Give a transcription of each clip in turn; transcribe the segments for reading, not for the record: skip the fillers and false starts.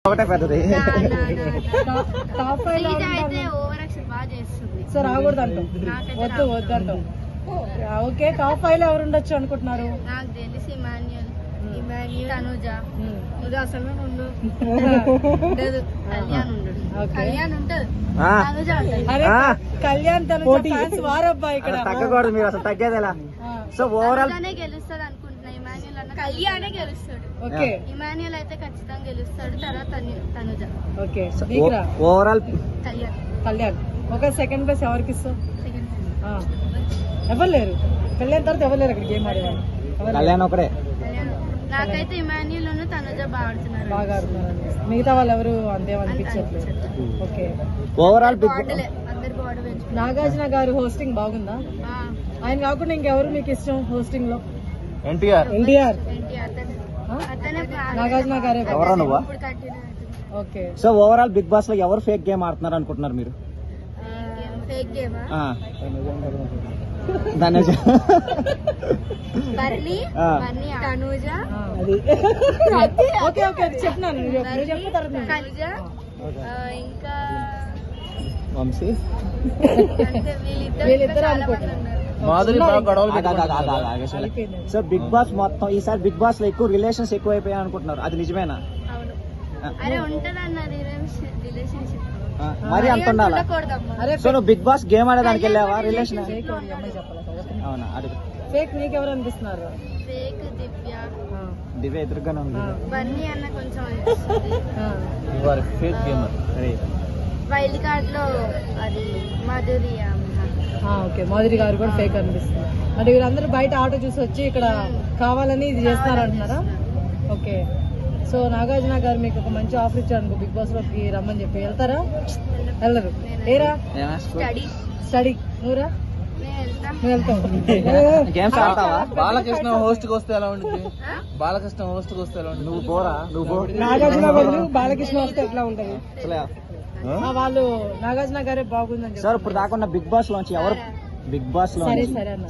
ఒకటే పెద్దది. Top 5 so రాకూడదు అంటాం, వద్దు అంటాం. ఓకే, టాప్ 5 లో ఎవరు ఉండొచ్చు అనుకుంటున్నారు? నాకు తెలిసి ఇమాన్యుయల్, తనుజ, కళ్యాణ్ ఉంటది. కళ్యాణ్ తనుజ ఫ్యాన్స్ వారబ్బా ఇక్కడ. తగ్గకూడదు, మీరు అసలు తగ్గేది ఎలా? సో ఓవరాల్ గెలుస్తాడు అనుకుంటున్నా. ఇమాన్యుయల్ అన్న కళ్యాణే గెలుస్తాడు. ఓకే, ఇమాన్యుయల్ అయితే ఖచ్చితంగా గెలుస్తాడు. తర్వాత తనుజ. Okay, overall Kalyan. ఒక సెకండ్ ప్లేస్ ఎవరికి ఇస్తావు? ఎవరు లేరు, కళ్యాణ్ తర్వాత ఎవరు లేరు అక్కడ గేమ్ ఆడేవాళ్ళు. కళ్యాణ్ ఒకడే. నాకైతే ఇమాన్యుయల్ ఉన్న తనుజ బాగా ఆడుతున్నారు. మిగతా వాళ్ళు ఎవరు అంతేం అనిపించట్లేదు. ఓకే, ఓవరాల్ అందరు బాడీ పెంచు. నాగార్జున గారు హోస్టింగ్ బాగుందా? ఆయన కాకుండా ఇంకెవరు మీకు ఇష్టం హోస్టింగ్ లో? ఎన్టీఆర్. నాగార్జున గారే. ఎవరా నువ్వా? Okay, so overall Bigg Boss లో ఎవరు ఫేక్ గేమ్ ఆడుతున్నారు అనుకుంటున్నారు మీరు? ఫేక్ గేమ్ ధనుజ, బర్నీ, తనుజ, ఓకే ఓకే చెప్తున్నాను, కనుజ, ఇంకా వంశీ. వీళ్ళిద్దరు అనుకుంటున్నారు. సో బిగ్ బాస్ మొత్తం ఈసారి బిగ్ బాస్ లో ఎక్కువ రిలేషన్స్ ఎక్కువ అయిపోయాయి అనుకుంటున్నారు, అది నిజమేనా? అరే ఉంటదన్న రిలేషన్షిప్ మరి అంత ఉండాలా? సో నువ్వు బిగ్ బాస్ గేమ్ ఆడేదానికి వెళ్ళావా? రిలేషన్ అవునా? అడుగు. ఫేక్ నీకెవరు అనిపిస్తున్నారు? ఫేక్ దివ్య ఎదురుగానే ఉంది. బన్నీ అన్న కొంచెం ఫేక్ గేమర్. వైల్డ్ కార్డ్ లో అది మాధురి. ఓకే, మాధురి గారు కూడా ఫేక్ అనిపిస్తుంది. అంటే వీళ్ళందరూ బయట ఆటో చూసి వచ్చి ఇక్కడ కావాలని ఇది చేస్తున్నారంటున్నారా? ఓకే, సో నాగార్జున గారు మీకు ఒక మంచి ఆఫర్ ఇచ్చారు బిగ్ బాస్ లోకి రమ్మని చెప్పి, వెళ్తారా? వెళ్ళరు. ఏరా స్టడీ, నువ్వురా? బాలకృష్ణ హోస్ట్ కి వస్తే ఎలా ఉంటుంది? బాలకృష్ణ హోస్ట్ కి వస్తే ఎలా ఉంటుంది? నువ్వు పోరా, నువ్వు నాగార్జున బదులు బాలకృష్ణ వస్తే ఎట్లా ఉంటది? వాళ్ళు నాగార్జున గారే బాగుందని సార్. ఇప్పుడు దాకా బిగ్ బాస్ లోంచి ఎవరు బిగ్ బాస్ లో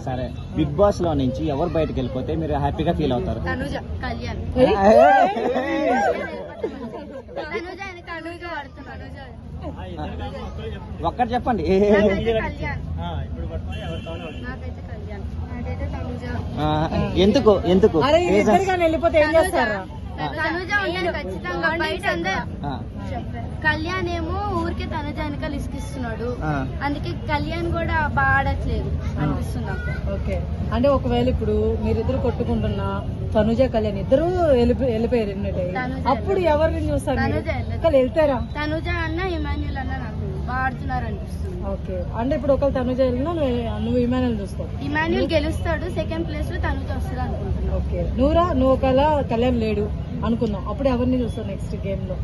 సరే బిగ్ బాస్ లో నుంచి ఎవరు బయటకు వెళ్ళిపోతే మీరు హ్యాపీగా ఫీల్ అవుతారు? కళ్యాణ్. ఒక్కటి చెప్పండి. ఎందుకు ఎందుకు వెళ్ళిపోతే ఏం చేస్తారా? తనుజ ఉంటాను ఖచ్చితంగా. బయట కళ్యాణ్ ఏమో ఊరికే తనుజ వెనకాల ఇస్తున్నాడు, అందుకే కళ్యాణ్ కూడా బాగా ఆడట్లేదు అనిపిస్తుంది నాకు. ఓకే, అంటే ఒకవేళ ఇప్పుడు మీరిద్దరు కొట్టుకుంటున్నా తనుజ కళ్యాణ్ ఇద్దరు వెళ్ళిపోయారు, అప్పుడు ఎవరిని చూస్తారు? వెళ్తారా? తనుజ అన్న ఇమాన్యుయల్ అన్న నాకు బాగా ఆడుతున్నారు అనిపిస్తుంది. ఓకే, అంటే ఇప్పుడు ఒకవేళ తనుజ వెళ్ళినా నువ్వు ఇమాన్యుయల్ చూస్తావు? ఇమాన్యుయల్ గెలుస్తాడు, సెకండ్ ప్లేస్ లో తనుజ వస్తుంది అనుకుంటున్నాను. ఓకే, నువ్వు ఒకవేళ కళ్యాణ్ లేడు అనుకుందాం, అప్పుడు ఎవరిని చూస్తావు నెక్స్ట్ గేమ్ లో?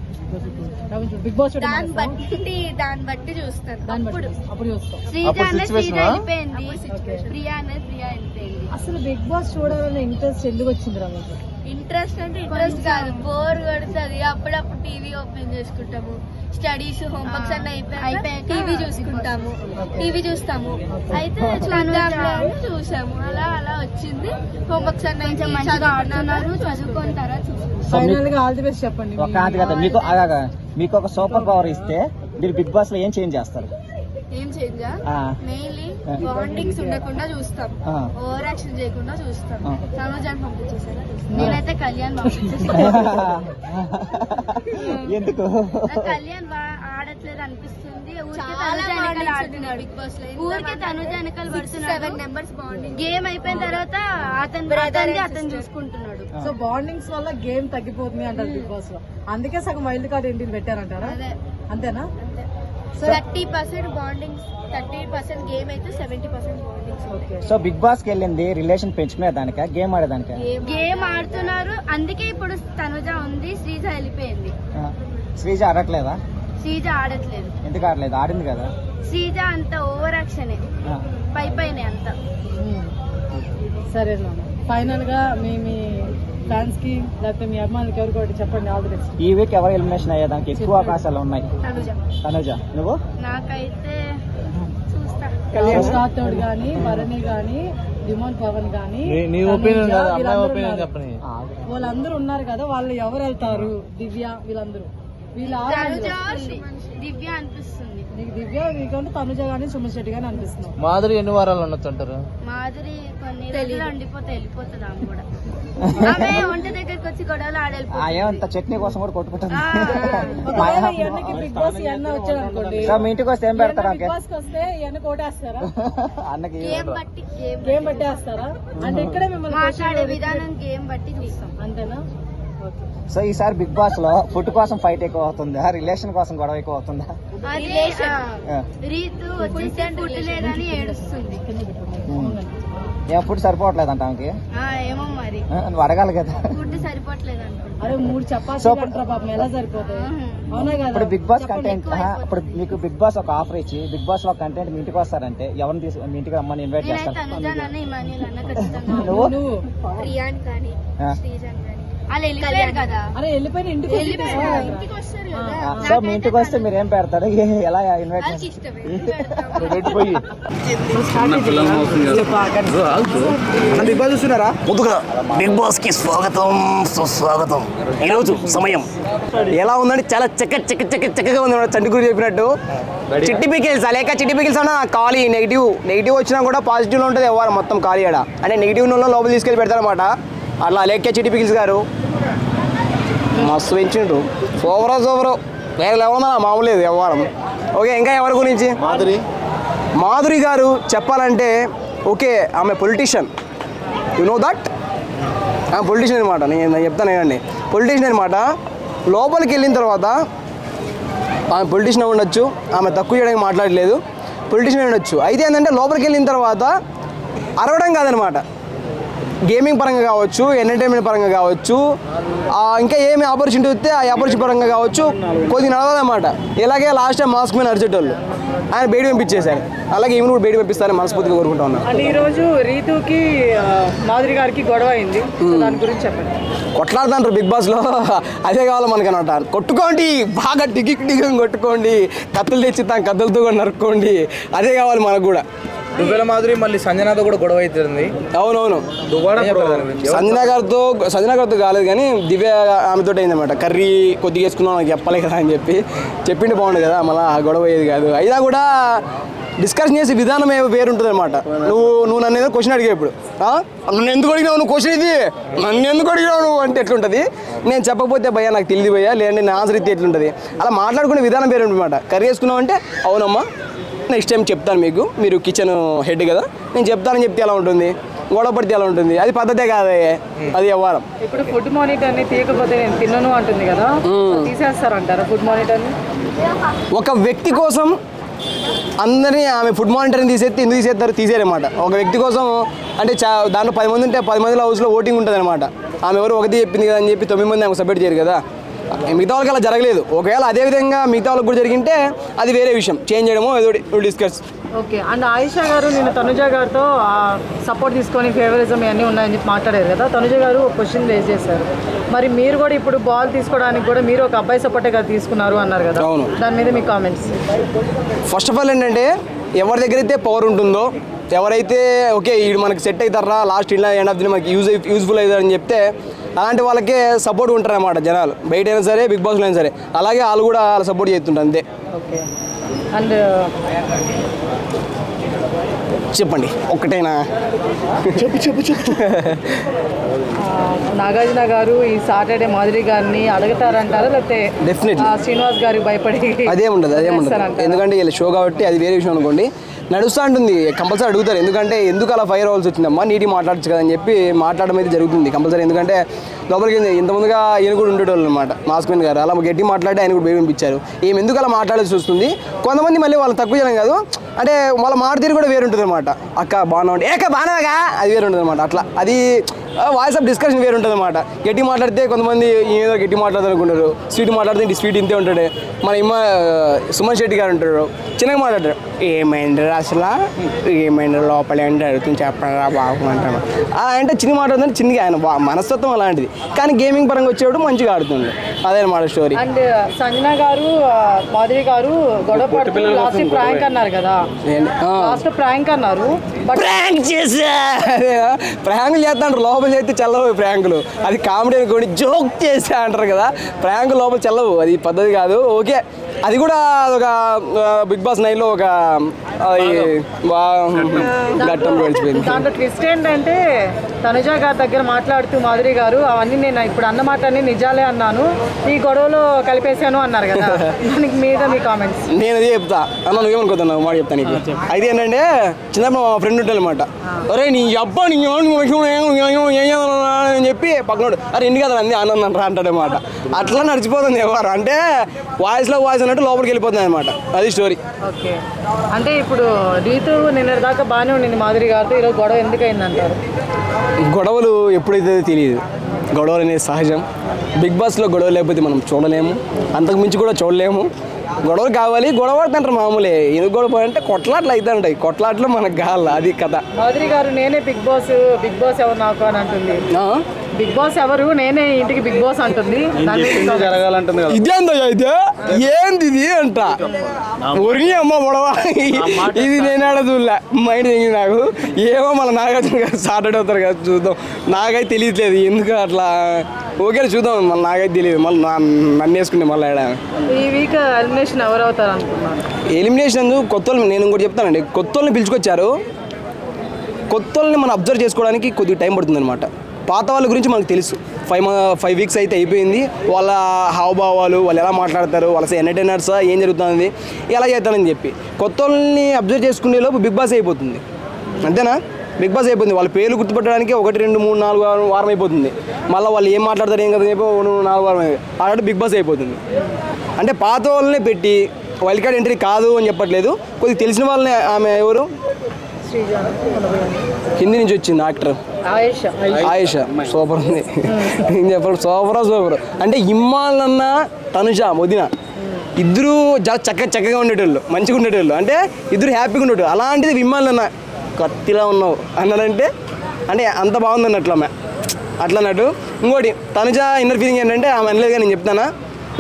బిగ్ బాస్ దాన్ని బట్టి చూస్తాను. అప్పుడు చూస్తాం. శ్రీజ వెళ్ళిపోయింది, ప్రియా వెళ్ళిపోయింది. అసలు బిగ్ బాస్ చూడాలనే ఇంట్రెస్ట్ ఎందుకు వచ్చింది రా మీకు? ఇంట్రెస్ట్ అంటే ఇంట్రెస్ట్ కాదు, బోర్ కొడుతుంది. అప్పుడప్పుడు టీవీ ఓపెన్ చేసుకుంటాము, స్టడీస్ హోంవర్క్స్ అన్న అయిపోయి టీవీ చూస్తాము. అయితే చూసాము, అలా వచ్చింది. హోంవర్క్స్ అన్న చదువుకుంటారా? ఫైనల్ గా ఆల్ ది బెస్ట్ చెప్పండి. మీకు ఒక సూపర్ పవర్ ఇస్తే మీరు బిగ్ బాస్ లో ఏం చేంజ్ చేస్తారు? ఏం చేంజ్? మెయిన్లీ బాండింగ్స్ ఉండకుండా చూస్తాం, ఓవర్ యాక్షన్ చేయకుండా చూస్తాం. తనుజాన్ని పంపించేసారా? నేనైతే కళ్యాణ్ ఎందుకు? కళ్యాణ్ ఆడట్లేదు అనిపిస్తుంది. బిగ్ బాస్ లో ఊరికే తనుజ వెనకాల పడుతున్నాడు. 7 మెంబర్స్ బాండింగ్. గేమ్ అయిపోయిన తర్వాత అతను చూసుకుంటున్నాడు. సో బాండింగ్స్ వల్ల గేమ్ తగ్గిపోతుంది అంటారు బిగ్ బాస్ లో, అందుకే సగం వైల్డ్ కార్డ్ ఎంట్రీని పెట్టారంటారా? అంతేనా? 30% బాండింగ్స్, 30% గేమ్ అయితే 70% బాండింగ్స్. సో బిగ్ బాస్ కి వెళ్ళింది రిలేషన్ పెంచుకునే దానికా, గేమ్ ఆడేదానికా? గేమ్ ఆడుతున్నారు, అందుకే ఇప్పుడు తనుజ ఉంది, శ్రీజ వెళ్ళిపోయింది. శ్రీజ ఆడట్లేదా? శ్రీజ ఆడట్లేదు. ఎందుకు ఆడలేదు? ఆడింది కదా. శ్రీజ అంత ఓవర్ యాక్షన్ పైన అంత. సరే ఫైనల్ గా మీ ఫ్యాన్స్ కి లేకపోతే మీ అభిమానులకి ఎవరికి ఒకటి చెప్పండి. All the best. ఈ వీక్ ఎవరు ఎలిమినేషన్ అయ్యేదానికి ఎక్కువ అవకాశాలు ఉన్నాయి? తనుజ. నువ్వు? నాకైతే కళ్యాణ్ రాథోడ్ గానీ, భరణి గానీ, డిమోన్ పవన్ గానీ, వాళ్ళందరూ ఉన్నారు కదా, వాళ్ళు ఎవరు వెళ్తారు? దివ్య వీళ్ళందరూ వీళ్ళు దివ్య అనిపిస్తుంది. నీకు దివ్య, నీకంటే తనుజ గానీ సుమన్ శెట్టి గానీ అనిపిస్తున్నావు. మాధురి ఎన్ని వారాలు ఉండొచ్చు అంటారు? మాధురి కొన్ని రోజులు వెళ్ళిపోతుంది ఆమె కూడా. ఆమె వంట దగ్గరికి వచ్చి గొడవలు ఆడేంత చట్నీ కోసం కూడా కొట్టుకుంటుంది. బిగ్ బాస్ ఎన్న వచ్చాడు అనుకోండి, మీ ఇంటికి వస్తే ఏం పెడతారా? బిగ్ బాస్ వస్తే ఎన్న కోటేస్తారా? అన్నకి గేమ్ బట్టేస్తారా? అంటే ఇక్కడే మిమ్మల్ని మాట్లాడే విధానం గేమ్ బట్టి చూస్తాం, అంతేనా? సో ఈసారి బిగ్ బాస్ లో ఫుడ్ కోసం ఫైట్ ఎక్కువ అవుతుందా, రిలేషన్ కోసం గొడవ ఎక్కువ అవుతుందా? రీతు వచ్చేసి ఫుడ్ లేదని ఏడుస్తుంది. ఏం ఫుడ్ సరిపోవట్లేదంట ఆమెకి? ఏమో మరి నువ్వు అడగాలి కదా. ఫుడ్ సరిపోవట్లేదంట. అరే 3 చపాతీలు అంటారా పాపం, ఎలా సరిపోతాయి? అవునా కదా? ఇప్పుడు బిగ్ బాస్ కంటెంట్, ఇప్పుడు మీకు బిగ్ బాస్ ఒక ఆఫర్ ఇచ్చి బిగ్ బాస్ లో కంటెంట్ మీ ఇంటికి వస్తారంటే ఎవరిని మీ ఇంటికి రమ్మని ఇన్వైట్ చేస్తారు? నువ్వు ప్రియాన్ కానీ శ్రీజన్ కానీ వాళ్ళు వెళ్ళిపోయారు కదా. అరే వెళ్ళిపోయిన ఇంటికి వస్తారు కదా. సో మీ ఇంటికి వస్తే మీరు ఏం పెడతారు, ఎలా ఇన్వైట్ చేస్తారు? బిగ్ బాస్ చూస్తున్నారా? ముందుగా బిగ్ బాస్ కి స్వాగతం సుస్వాగతం. ఈరోజు సమయం ఎలా ఉందంటే చాలా చక్కగా ఉంది. చంటికూరు చెప్పినట్టు చిట్టి పికిల్స్ లేక చిట్టి పికిల్స్ అన్న ఖాళీ నెగిటివ్ వచ్చినా కూడా పాజిటివ్ లో ఉంటుంది ఎవరు మొత్తం ఖాళీ ఆడ. అంటే నెగిటివ్ లోపల తీసుకెళ్ళి పెడతారనమాట. అట్లా లేక చిట్టి పికిల్స్ గారు మస్తు పెంచిండ్రు. సూపరు వేరే లేవన్నా మామూలు లేదు వ్యవహారం. ఓకే, ఇంకా ఎవరి గురించి? మాధురి గారు చెప్పాలంటే ఓకే, ఆమె పొలిటీషియన్. You know that? ఆమె పొలిటీషియన్ అనమాట. నేను చెప్తాను ఏనండి, పొలిటీషియన్ అనమాట. లోపలికి వెళ్ళిన తర్వాత ఆమె పొలిటీషియన్ ఉండొచ్చు, ఆమె తక్కువ చేయడానికి మాట్లాడలేదు, పొలిటీషియన్ ఉండొచ్చు. అయితే ఏంటంటే లోపలికి వెళ్ళిన తర్వాత అరవడం కాదనమాట, గేమింగ్ పరంగా కావచ్చు, ఎంటర్టైన్మెంట్ పరంగా కావచ్చు, ఇంకా ఏమి ఆపర్చునిటీ వస్తే ఆ ఆపర్చునిటీ పరంగా కావచ్చు కొద్దిగా నడవాలన్నమాట. ఇలాగే లాస్ట్ టైం మాస్క్ మీద నడిచేటోళ్ళు ఆయన బయట పంపించేశారు. అలాగే ఈమెను కూడా బయట పంపిస్తారని మనస్ఫూర్తిగా కోరుకుంటా ఉన్నాను. అంటే ఈ రోజు రీతుకి మాధురి గారికి గొడవ అయింది, దాని గురించి చెప్పండి. కొట్లాడుతుంటారు బిగ్ బాస్ లో, అదే కావాలి మనకి అనమాట. కొట్టుకోండి, బాగా టికెట్ కొట్టుకోండి, కత్తులు తెచ్చిస్తాం, కత్తులతో కూడా నరుక్కోండి, అదే కావాలి మనకు కూడా. దువ్వెల మాధురి మళ్ళీ సంజనాతో కూడా గొడవ అవుతుంది. అవునవును, సంజనా గారితో కాలేదు కానీ దివ్య ఆమెతో అయిందన్నమాట. కర్రీ కొద్దిగా వేసుకున్నాం నాకు చెప్పలే కదా అని చెప్పిండి బాగుండు కదా, మళ్ళీ గొడవ అయ్యేది కాదు. అయినా కూడా డిస్కషన్ చేసే విధానం వేరు ఉంటుంది అనమాట. నువ్వు నన్ను ఏదో క్వశ్చన్ అడిగా, ఇప్పుడు నన్ను ఎందుకు అడిగినావు, నువ్వు క్వశ్చన్ ఇది నన్ను ఎందుకు అడిగినావు నువ్వు అంటే ఎట్లుంటుంది? నేను చెప్పకపోతే భయ్యా నాకు తెలియదు భయ్యా, లేదంటే నా ఆన్సర్ ఇస్తే ఎట్లుంటుంది? అలా మాట్లాడుకునే విధానం వేరు ఉంటుంది అనమాట. కర్రీ వేసుకున్నావు అంటే అవునమ్మా నెక్స్ట్ టైం చెప్తాను మీకు, మీరు కిచెన్ హెడ్ కదా, నేను చెప్తానని చెప్తే ఎలా ఉంటుంది, గొడవ పడితే ఎలా ఉంటుంది? అది పద్ధతే కాదే, అది వ్యవహారం. ఇప్పుడు ఫుడ్ మానిటర్ని తీయకపోతే నేను తిన్నను అంటుంది కదా, తీసేస్తారంటారా ఫుడ్ మానిటర్ని? ఒక వ్యక్తి కోసం అందరినీ ఆమె ఫుడ్ మానిటర్ని ఎందుకు తీసేస్తారు? తీసేరన్నమాట. ఒక వ్యక్తి కోసం అంటే దాంట్లో 10 మంది ఉంటే 10 మందిలో హౌస్లో ఓటింగ్ ఉంటుంది అనమాట. ఆమె ఎవరు ఒకటి చెప్పింది కదా అని చెప్పి 9 మంది ఆమెకు సపోర్ట్ చేయరు కదా. మిగతా వాళ్ళకి అలా జరగలేదు. ఒకవేళ అదే విధంగా మిగతా వాళ్ళకి కూడా జరిగింటే అది వేరే విషయం, చేంజ్ చేయడమో ఏదో డిస్కస్. ఓకే, అండ్ ఆయిషా గారు నేను తనుజ గారితో సపోర్ట్ తీసుకొని ఫేవరిజం ఇవన్నీ ఉన్నాయని చెప్పి మాట్లాడారు కదా. తనుజ గారు క్వశ్చన్ రేజ్ చేశారు, మరి మీరు కూడా ఇప్పుడు బాల్ తీసుకోవడానికి కూడా మీరు ఒక అబ్బాయి సపోర్టే కదా తీసుకున్నారు అన్నారు కదా. అవును, దాని మీద మీ కామెంట్స్. ఫస్ట్ ఆఫ్ ఆల్ ఏంటంటే ఎవరి దగ్గర అయితే పవర్ ఉంటుందో, ఎవరైతే ఓకే వీడు మనకి సెట్ అవుతారా లాస్ట్ ఇలా ఎండ్ ఆఫ్ ది మనకి యూజ్ఫుల్ అవుతారని చెప్తే అలాంటి వాళ్ళకే సపోర్ట్ ఉంటారు అన్నమాట జనాలు. బయట అయినా సరే బిగ్ బాస్లో అయినా సరే అలాగే వాళ్ళు కూడా వాళ్ళు సపోర్ట్ చేస్తుంటారు అంతే. ఓకే, అండ్ చెప్పండి ఒక్కటైనా చెప్పు నాగార్జున గారు ఈ సాటర్డే మాధురి గారిని అడుగుతారంటారా, లేకపోతే డెఫినెట్లీ శ్రీనివాస్ గారికి భయపడి అదేముండదు ఎందుకంటే వీళ్ళ షో కాబట్టి అది వేరే విషయం అనుకోండి. నడుస్తూ ఉంటుంది, కంపల్సరీ అడుగుతారు. ఎందుకంటే ఎందుకు అలా ఫైర్ అవ్వాల్సి వచ్చిందమ్మా, నీటి మాట్లాడచ్చు కదా అని చెప్పి మాట్లాడడం అయితే జరుగుతుంది కంపల్సరీ. ఎందుకంటే లోపలికి ఇంతమందిగా ఈయన కూడా ఉండేటోళ్ళు అనమాట మాస్క్మెన్ గారు, అలా గట్టి మాట్లాడి ఆయన కూడా వినిపించారు. ఏమి ఎందుకు అలా మాట్లాడాల్సి వస్తుంది? కొంతమంది మళ్ళీ వాళ్ళు తక్కువ చేయడం కాదు, అంటే వాళ్ళ మాట తీరు కూడా వేరు ఉంటుంది అనమాట. అక్క బాగా ఉంటే ఏక బాగా అది వేరు ఉంటుంది అనమాట. అట్లా అది వాయిస్ ఆఫ్ డిస్కషన్ వేరు ఉంటుంది అనమాట. గట్టి మాట్లాడితే కొంతమంది ఏదో గట్టి మాట్లాడాలనుకుంటారు, స్వీట్ మాట్లాడితే స్వీట్ ఇంతే ఉంటాడు. మన సుమన్ శెట్టి గారు ఉంటారు, చిన్నగా మాట్లాడతారు, ఏమైంది అసలు ఏమైంది లోపలే అంటే అడుగుతుంది చెప్పరా బాబు అంటారు. అలా అంటే చిన్న మాట్లాడుతుంటే చిన్నగా ఆయన మనస్తత్వం అలాంటిది. కానీ గేమింగ్ పరంగా వచ్చేవాడు మంచిగా ఆడుతుండే. అదేనమాట స్టోరీ. అండ్ సంజన గారు మాధురి గారు గొడవ పడుతూ లాస్ట్ ప్రాంక్ అన్నారు కదా, లాస్ట్ ప్రాంక్ అన్నారు. ప్రాంక్ చేసా ప్రాంకులు చేస్తా లోపల చేస్తే చల్లవు ప్రాంకులు, అది కామెడీ అనుకోండి, జోక్ చేసా అంటారు కదా, ప్రాంక్ లోపల చల్లవు, అది పద్ధతి కాదు. ఓకే, అది కూడా ఒక బిగ్ బాస్ 9లో ఒక ఘట్టం గడిచిపోయింది. దాంట్లో ట్విస్ట్ ఏంటంటే తనుజ గారి దగ్గర మాట్లాడుతూ మాధురి గారు అవన్నీ నేను ఇప్పుడు అన్న మాటని నిజాలే అన్నాను, ఈ గొడవలో కలిపేశాను అన్నారు కదా, దానికి మీద మీ కామెంట్స్. నేను అదే చెప్తా అన్న, నువ్వేమనుకోతున్నావు మాట చెప్తాను నీకు. అయితే ఏంటంటే చిన్నప్పుడు మా ఫ్రెండ్ ఉంటాడు అనమాట, అరే నీ అబ్బా నీ అని చెప్పి పక్కనోడు అరే ఎన్ని కదా అంది ఆనందం రా అంటాడనమాట. అట్లా నడిచిపోతుంది ఎవరు అంటే వాయిస్లో వాయిస్ అన్నట్టు లోపలికి వెళ్ళిపోతుంది అనమాట, అది స్టోరీ. ఓకే, అంటే ఇప్పుడు రీతు నిన్న దాకా బాగానే ఉండింది మాధురి గారితో, ఈరోజు గొడవ ఎందుకు అయిందంటారు? గొడవలు ఎప్పుడైతే తెలియదు, గొడవలు అనేది సహజం. బిగ్ బాస్లో గొడవ లేకపోతే మనం చూడలేము, అంతకు మించి కూడా చూడలేము. గొడవలు కావాలి, గొడవ పడుతుంటారు మామూలే. ఎందుకు గొడవ అంటే కొట్లాట్లు అయితే ఉంటాయి, కొట్లాట్లు మనకు కావాలి, అది కథ. మాధురి గారు నేనే బిగ్ బాస్ ఎవరు నాకు అని అంటుంది, బిగ్ బాస్ ఎవరు నేనే ఇంటికి బిగ్ బాస్ అంటుంది, జరగాలంటుంది కదా. ఇదేందో అయితే ఏంది ఇది అంట ఒరి అమ్మ గొడవ, ఇది నేను అడదులే మైండ్ తెంగి నాకు ఏమో మళ్ళీ నాగార్జున గారు స్టార్ట్ అవుతారు కదా, చూద్దాం. నాకైతే తెలియట్లేదు ఎందుకు అట్లా. ఓకే చూద్దాం, మళ్ళీ నాకైతే తెలియదు, మళ్ళీ నన్ను వేసుకుంటే మళ్ళీ ఈ వీక్ ఎలిమినేషన్ ఎవరు అవుతారు అనుకున్నారు? ఎలిమినేషన్ కొత్త వాళ్ళు, నేను ఇంకోటి చెప్తానండి, కొత్త వాళ్ళని పిలుచుకొచ్చారు. కొత్త వాళ్ళని మనం అబ్జర్వ్ చేసుకోవడానికి కొద్దిగా టైం పడుతుంది అనమాట. పాత వాళ్ళ గురించి మనకు తెలుసు, 5 వీక్స్ అయితే అయిపోయింది. వాళ్ళ హావభావాలు, వాళ్ళు ఎలా మాట్లాడతారు, వాళ్ళ ఎంటర్టైనర్సా ఏం జరుగుతుంది, ఎలా చేస్తారని చెప్పి కొత్త వాళ్ళని అబ్జర్వ్ చేసుకునే లోపు బిగ్ బాస్ అయిపోతుంది, అంతేనా? బిగ్ బాస్ అయిపోతుంది. వాళ్ళ పేర్లు గుర్తుపెట్టడానికి 1, 2, 3, 4 వారం అయిపోతుంది. మళ్ళీ వాళ్ళు ఏం మాట్లాడతారు ఏం కదా చెప్పి 4 వారం అలాంటి బిగ్ బాస్ అయిపోతుంది. అంటే పాత వాళ్ళనే పెట్టి వైల్డ్ కార్డ్ ఎంట్రీ కాదు అని చెప్పట్లేదు, కొద్దిగా తెలిసిన వాళ్ళని. ఆమె ఎవరు, హిందీ నుంచి వచ్చింది యాక్టర్ ఆయేషా, సూపర్ ఉంది. ఏం చెప్పారు, సూపర్. అంటే ఇమ్మాన్ అన్న తనుజ వదిన ఇద్దరు చాలా చక్కగా ఉండేటోళ్ళు, మంచిగా ఉండేటోళ్ళు, అంటే ఇద్దరు హ్యాపీగా ఉండేటోళ్ళు. అలాంటిది ఇమ్మాన్ అన్న కత్తిలా ఉన్నావు అన్నాడంటే అంటే అంత బాగుంది అన్నట్లు ఆమె అట్లా అన్నట్టు. ఇంకోటి తనుజ ఇన్నర్ ఫీలింగ్ ఏంటంటే ఆమె అనలేదు కానీ నేను చెప్తానా,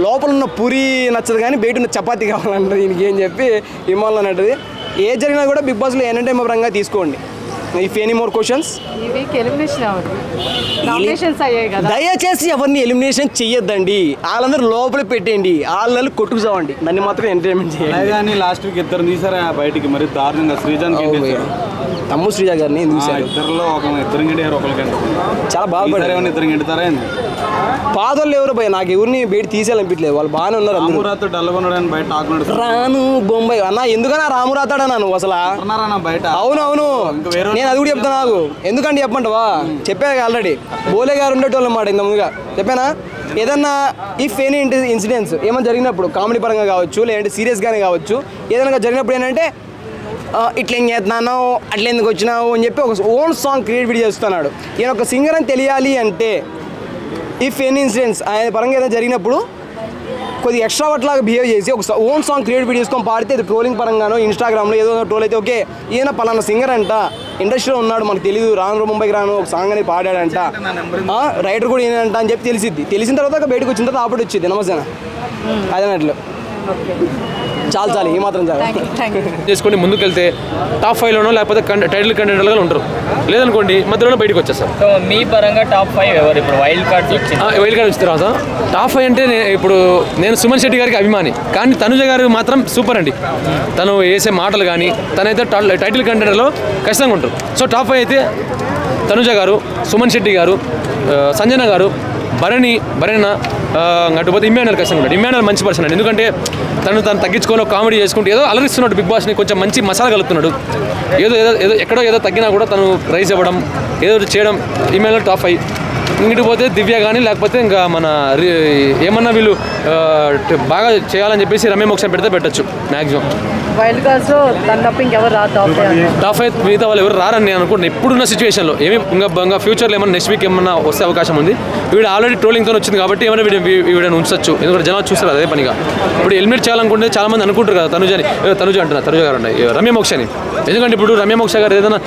లోపల ఉన్న పూరి నచ్చదు కానీ బయట ఉన్న చపాతీ కావాలంటారు దీనికి ఏం చెప్పి ఇమ్మాన్ అన్నట్టుది. ఏ జరిగినా కూడా బిగ్ బాస్లో ఏంటంటే పరంగా తీసుకోండి. ఇఫ్ ఎనీ మోర్ క్వశ్చన్స్, దయచేసి ఎవరిని ఎలిమినేషన్ చెయ్యొద్దండి, వాళ్ళందరూ లోపల పెట్టేయండి, వాళ్ళని కొట్టుకుసావండి, దాన్ని మాత్రం ఎంటర్టైన్మెంట్ చేయాలి. కానీ లాస్ట్ వీక్ ఇద్దరు తీసారా బయటికి, మరి దారుణంగా శ్రీజాన్ తమ్ము శ్రీజ గారిని ఇద్దరులో ఇద్దరు గిడారు, ఒకరికి చాలా బాగుపడారు. ఇద్దరు గిడతారా పాదోళ్ళు ఎవరు భయ, నాకు ఎవరిని బయట తీసేయాలనిపించలేదు, వాళ్ళు బాగానే ఉన్నారు. రామురాతో డల్గొన్నాడని బయట టాక్ రాను బొంబాయి అన్న, ఎందుకన్నా రామురాతాడా నువ్వు అసలు బయట? అవునవును, నేను అది కూడా చెప్తాను నాకు, ఎందుకంటే చెప్పంటావా, చెప్పాను ఆల్రెడీ. బోలే గారు ఉండేటోళ్ళు అన్నమాట, ఇంత ముందుగా చెప్పానా. ఏదన్నా ఇఫ్ ఎనీ ఇన్సిడెంట్స్ ఏమైనా జరిగినప్పుడు కామెడీ పరంగా కావచ్చు, లేదంటే సీరియస్గానే కావచ్చు, ఏదైనా జరిగినప్పుడు ఏంటంటే ఇట్లా ఏం చేస్తున్నావు, అట్లా ఎందుకు వచ్చినావు అని చెప్పి ఒక ఓన్ సాంగ్ క్రియేట్ చేస్తున్నాడు. ఈయన ఒక సింగర్ అని తెలియాలి అంటే ఇఫ్ ఎనీ ఇన్సిడెంట్స్ ఆయన పరంగా ఏదైనా జరిగినప్పుడు కొద్దిగా ఎక్స్ట్రా వాట్లాగా బిహేవ్ చేసి ఒక ఓన్ సాంగ్ క్రియేట్ చేసుకొని పాడితే అది ట్రోలింగ్ పరంగానో ఇన్స్టాగ్రామ్లో ఏదో ట్రోల్ అయితే ఓకే, ఈయన పలానా సింగర్ అంట, ఇండస్ట్రీలో ఉన్నాడు, మనకు తెలియదు, రాను ముంబైకి రాను ఒక సాంగ్ అనేది పాడాడంట, రైటర్ కూడా ఈయనంట అని చెప్పి తెలిసిన తర్వాత బయటకు వచ్చిన తర్వాత ఆపడి వచ్చింది నమస్తేనా అదనట్లు. చాలా ఈ మాత్రం చేసుకొని ముందుకెళ్తే టాప్ 5లోనో లేకపోతే టైటిల్ కంటెండర్లుగా ఉంటారు, లేదనుకోండి మధ్యలో బయటకు వచ్చేస్తారు. సో మీ పరంగా టాప్ 5 ఎవరు ఇప్పుడు వైల్డ్ కార్డ్ వచ్చిన తర్వాత టాప్ 5 అంటే ఇప్పుడు నేను సుమన్ శెట్టి గారికి అభిమాని, కానీ తనుజ గారు మాత్రం సూపర్ అండి. తను వేసే మాటలు కానీ తనైతే టైటిల్ కంటెండర్లో ఖచ్చితంగా ఉంటారు. సో టాప్ 5 అయితే తనుజ గారు, సుమన్ శెట్టి గారు, సంజన గారు, భరణి అటుపోతే ఇమ్మాన్యుల్ ఖచ్చితంగా ఉంటాడు. ఇమ్మాన్యుల్ మంచి పర్సన్ అండి, ఎందుకంటే తను తగ్గించుకొని కామెడీ చేసుకుంటూ ఏదో అలరిస్తున్నాడు, బిగ్ బాస్ని కొంచెం మంచి మసాలా కలుపుతున్నాడు. ఎక్కడో తగ్గినా కూడా తను రైజ్ అవ్వడం, ఏదో చేయడం, ఇమ్మాన్యుల్ టాప్ 5. ఇంటికి పోతే దివ్య కానీ లేకపోతే ఇంకా మన ఏమన్నా వీళ్ళు బాగా చేయాలని చెప్పేసి రమ్య మోక్షం పెడితే పెట్టచ్చు మ్యాక్సిమం. వైల్డ్ కార్డ్స్లో టాప్ 5 మిగతా వాళ్ళు ఎవరు రారని నేను అనుకుంటున్నాను ఇప్పుడున్న సిచ్యువేషన్లో. ఇంకా ఫ్యూచర్లో ఏమన్నా నెక్స్ట్ వీక్ ఏమన్నా వస్తే అవకాశం ఉంది. వీడు ఆల్రెడీ ట్రోలింగ్తో వచ్చింది కాబట్టి ఏమైనా వీడిని ఉంచచ్చు, ఎందుకంటే జనాలు చూస్తారు అదే పనిగా. ఇప్పుడు ఎలిమినేట్ చేయాలనుకుంటే చాలా మంది అనుకుంటారు కదా తనుజ గారు ఉన్నాయి, రమ్య మోక్షని. ఎందుకంటే ఇప్పుడు రమ్య మోక్ష గారు ఏదైనా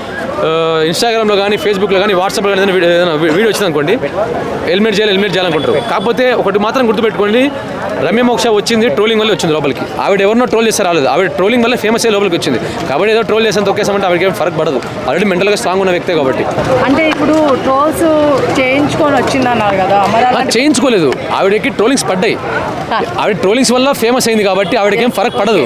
ఇన్స్టాగ్రామ్లో కానీ ఫేస్బుక్లో కానీ వాట్సాప్లో కానీ ఏదైనా వీడియో వచ్చింది అనుకోండి, ఎలిమినేట్ చేయాలనుకుంటారు. కాకపోతే ఒకటి మాత్రం గుర్తుపెట్టుకోండి, రమ్య మోక్ష వచ్చింది ట్రోలింగ్ వల్ల వచ్చింది లోపలికి. ఆవిడ ఎవరినో ట్రోల్ చేస్తే రాలేదు, ఆవిడ ట్రోలింగ్ వల్ల ఫేమస్ అయ్యే లోపలికి వచ్చింది. కాబట్టి ఏదో ట్రోల్ చేసాను తొక్కేసామంటే ఆవిడకి ఏం ఫరక్ పడదు, ఆల్రెడీ మెంటల్గా స్ట్రాంగ్ ఉన్న వ్యక్తే కాబట్టి. అంటే ఇప్పుడు ట్రోల్స్ చేయించుకొని వచ్చిందన్నారు కదా, చేయించుకోలేదు, ఆవిడకి ట్రోలింగ్స్ పడ్డాయి. ఆవిడ ట్రోలింగ్స్ వల్ల ఫేమస్ అయింది కాబట్టి ఆవిడకి ఏం ఫరక్ పడదు.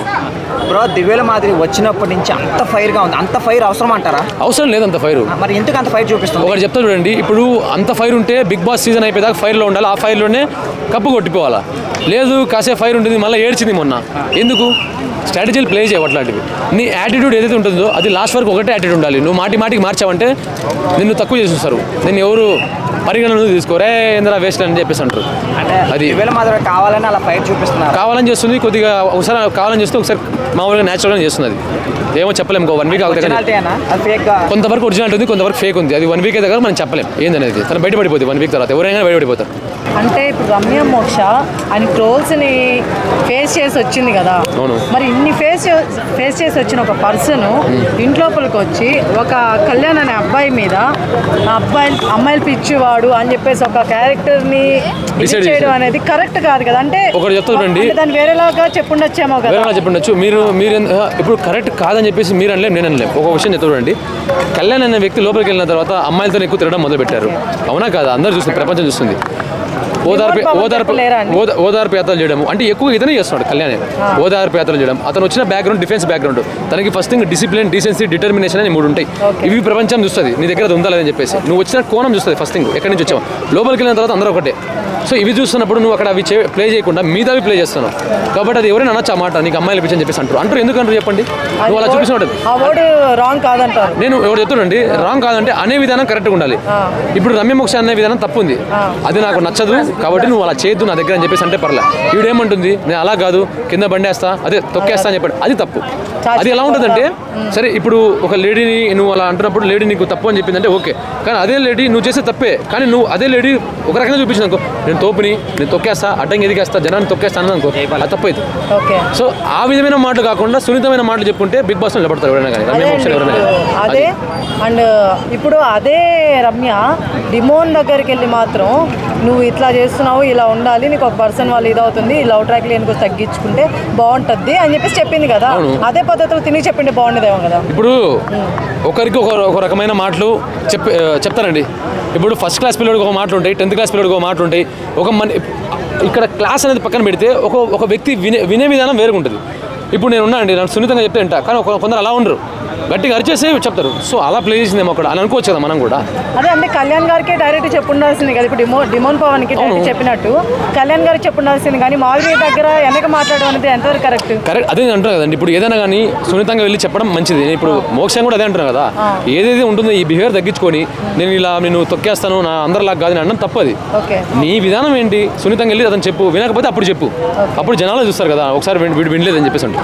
బ్రో దివ్యల మాదిరి వచ్చినప్పటి నుంచి అంత ఫైర్గా ఉంది, అంత ఫైర్ అవసరం అంటారా? అవసరం లేదు అంత ఫైర్. మరి ఎందుకు అంత ఫైర్ చూపిస్తుంది? ఒకటి చెప్తా చూడండి, ఇప్పుడు అంత ఫైర్ ఉంటే బిగ్ బాస్ సీజన్ అయిపోయేదాకా ఫైర్లో ఉండాలి, ఆ ఫైర్లోనే కప్పు కొట్టిపోవాలా. లేదు కాసేపు ఫైర్ ఉంటుంది మళ్ళీ ఏడ్చింది మొన్న, ఎందుకు? స్ట్రాటజీలు ప్లే చేయవు అట్లాంటివి. నీ యాటిట్యూడ్ ఏదైతే ఉంటుందో అది లాస్ట్ వరకు ఒకటే యాటిట్యూడ్ ఉండాలి. నువ్వు మాటికి మార్చావంటే నిన్ను తక్కువ చేసి చూస్తారు, నేను ఎవరు పరిగణన తీసుకోరే ఏంద్రా వేస్ట్ అని చెప్పేసి అంటారు. అది దివ్యల మాదిరి కావాలని అలా ఫైర్ చూపిస్తున్నారు, కావాలని చేస్తుంది, కొద్దిగా ఒకసారి కావాలని చేస్తే ఒకసారి మామూలుగా న్యాచురల్గా చేస్తుంది. అది ఏమో చెప్పలేము, 1 వీక్ కొంతవరకు ఒరిజినల్ ఉంది, కొంతవరకు ఫేక్ ఉంది. అది 1 వీక్ దగ్గర మనం చెప్పలేం ఏందనేది, తను బయటపడిపోతుంది 1 వీక్ తర్వాత, ఎవరైనా బయటపడిపోతారు. అంటే ఇప్పుడు రమ్య మోక్ష ఆయన ట్రోల్స్ని ఫేస్ చేసి వచ్చింది కదా, మరి ఇన్ని ఫేస్ చేసి వచ్చిన ఒక పర్సన్ ఇంట్లోపలికి వచ్చి ఒక కళ్యాణ్ అనే అబ్బాయి మీద అమ్మాయిలు పిచ్చివాడు అని చెప్పేసి ఒక క్యారెక్టర్ని డిసైడ్ చేయడం అనేది కరెక్ట్ కాదు కదా. అంటే ఒకటి చెప్తానండి, దాన్ని వేరేలాగా చెప్పుండొచ్చేమో కదా. వేరేలా చెప్పుండొచ్చు, మీరు ఇప్పుడు కరెక్ట్ కాదని చెప్పేసి మీరు అనలేం, నేను అనలేం. ఒక విషయం చెప్తానండి, కళ్యాణ్ అనే వ్యక్తి లోపలికి వెళ్ళిన తర్వాత అమ్మాయిలతో ఎక్కువ తిరగడం మొదలుపెట్టారు, అవునా కాదా? అందరూ చూస్తుంది, ప్రపంచం చూస్తుంది. ఓదార్పు యాత్రలు చేయడం అంటే ఎక్కువ ఇతనే చేస్తున్నాడు కళ్యాణ్. ఓదార్పు యాత్రలు చేయడం, అతను వచ్చిన బ్యాక్గ్రౌండ్ డిఫెన్స్ బ్యాక్గ్రౌండ్, తనకి first thing discipline, decency, determination అని 3 ఉంటాయి. ఇవి ప్రపంచం చూస్తుంది, నీ దగ్గర అది ఉందా లేదని చెప్పేసి. నువ్వు వచ్చిన కోణం చూస్తుంది ఫస్ట్ థింగ్, ఎక్కడి నుంచి వచ్చావు, లోపలికి వెళ్ళిన తర్వాత అందరూ ఒకటే. సో ఇవి చూస్తున్నప్పుడు నువ్వు అక్కడ అవి ప్లే చేయకుండా మిగతావి ప్లే చేస్తున్నావు కాబట్టి అది ఎవరైనా అనొచ్చు ఆ మాట, నీకు అమ్మాయిలు పిచ్చని చెప్పేసి అంటారు. ఎందుకంటారు చెప్పండి, నువ్వు అలా చూపిస్తున్నాడు. రాంగ్ కాదంటారు, నేను ఎవరు చెప్తానండి, రాంగ్ కాదంటే అనే విధానం కరెక్ట్గా ఉండాలి. ఇప్పుడు రమ్య మోక్ష అనే విధానం తప్పు ఉంది, అది నాకు నచ్చదు కాబట్టి నువ్వు అలా చేయొద్దు నా దగ్గర అని చెప్పేసి అంటే పర్లే. ఈవిడేమంటుంది, నేను అలా కాదు కింద బండేస్తా, అదే తొక్కేస్తా అని చెప్పాడు, అది తప్పు. అది ఎలా ఉంటుందంటే, సరే ఇప్పుడు ఒక లేడీని నువ్వు అలా అంటున్నప్పుడు లేడీ నీకు తప్పు అని చెప్పిందంటే ఓకే, కానీ అదే లేడీ నువ్వు చేసే తప్పే, కానీ నువ్వు అదే లేడీ ఒక రకంగా చూపించింది అనుకో, నేను తోపుని, నేను తొక్కేస్తా, అడ్డంగా ఎదిగేస్తా, జనాన్ని తొక్కేస్తాను అనుకో, అది తప్పు అయితే. సో ఆ విధమైన మాటలు కాకుండా సున్నితమైన మాటలు చెప్పుకుంటే బిగ్ బాస్ నిలబడతారు ఎవరైనా కానీ, రమ్య మోక్ష ఎవరైనా. అదే అండ్ ఇప్పుడు అదే రమ్య డిమోన్ దగ్గరికి వెళ్ళి మాత్రం నువ్వు ఇట్లా చేస్తున్నావు, ఇలా ఉండాలి, నీకు ఒక పర్సన్ వాళ్ళు ఇదవుతుంది, ఈ లవ్ ట్రాక్ లేని కొంచెం తగ్గించుకుంటే బాగుంటుంది అని చెప్పేసి చెప్పింది కదా, అదే పద్ధతిలో తిని చెప్పింటే బాగుండేదేమో కదా. ఇప్పుడు ఒకరికి ఒక రకమైన మాటలు చెప్తారండి. ఇప్పుడు ఫస్ట్ క్లాస్ పిల్లడికి ఒక మాటలు ఉంటాయి, 10th క్లాస్ పిల్లడికి ఒక మాటలు ఉంటాయి. ఇక్కడ క్లాస్ అనేది పక్కన పెడితే ఒక వ్యక్తి వినే విధానం వేరుగా ఉంటుంది. ఇప్పుడు నేను ఉన్నానండి, నన్ను సున్నితంగా చెప్తే వింటా, కానీ కొందరు అలా ఉండరు, గట్టిగా అరిచేసి చెప్తారు. సో అలా ప్లే చేసిందేమో అక్కడ అని అనుకోవచ్చు కదా మనం కూడా. అదే అంటే కళ్యాణ్ గారికి డైరెక్ట్ చెప్పుండాల్సింది కదా, ఇప్పుడు డిమోన్ పవన్కి డైరెక్ట్ చెప్పినట్టు కళ్యాణ్ గారికి చెప్పుండాల్సింది, కానీ మాధురి దగ్గర వెనక మాట్లాడడం అనేది ఎంతవరకు కరెక్ట్? అదే అంటున్నా కదండి, ఇప్పుడు ఏదైనా కానీ సున్నితంగా వెళ్ళి చెప్పడం మంచిది. ఇప్పుడు మోక్షం కూడా అదే అంటున్నా కదా, ఏదైతే ఉంటుందో ఈ బిహేవియర్ తగ్గించుకొని నేను తొక్కేస్తాను నా అందరిలాగా కాదు అన్నం తప్పది. నీ విధానం ఏంటి, సున్నితంగా వెళ్ళి అతను చెప్పు, వినకపోతే అప్పుడు చెప్పు, అప్పుడు జనాలు చూస్తారు కదా ఒకసారి వీడు వినలేదని చెప్పేసి.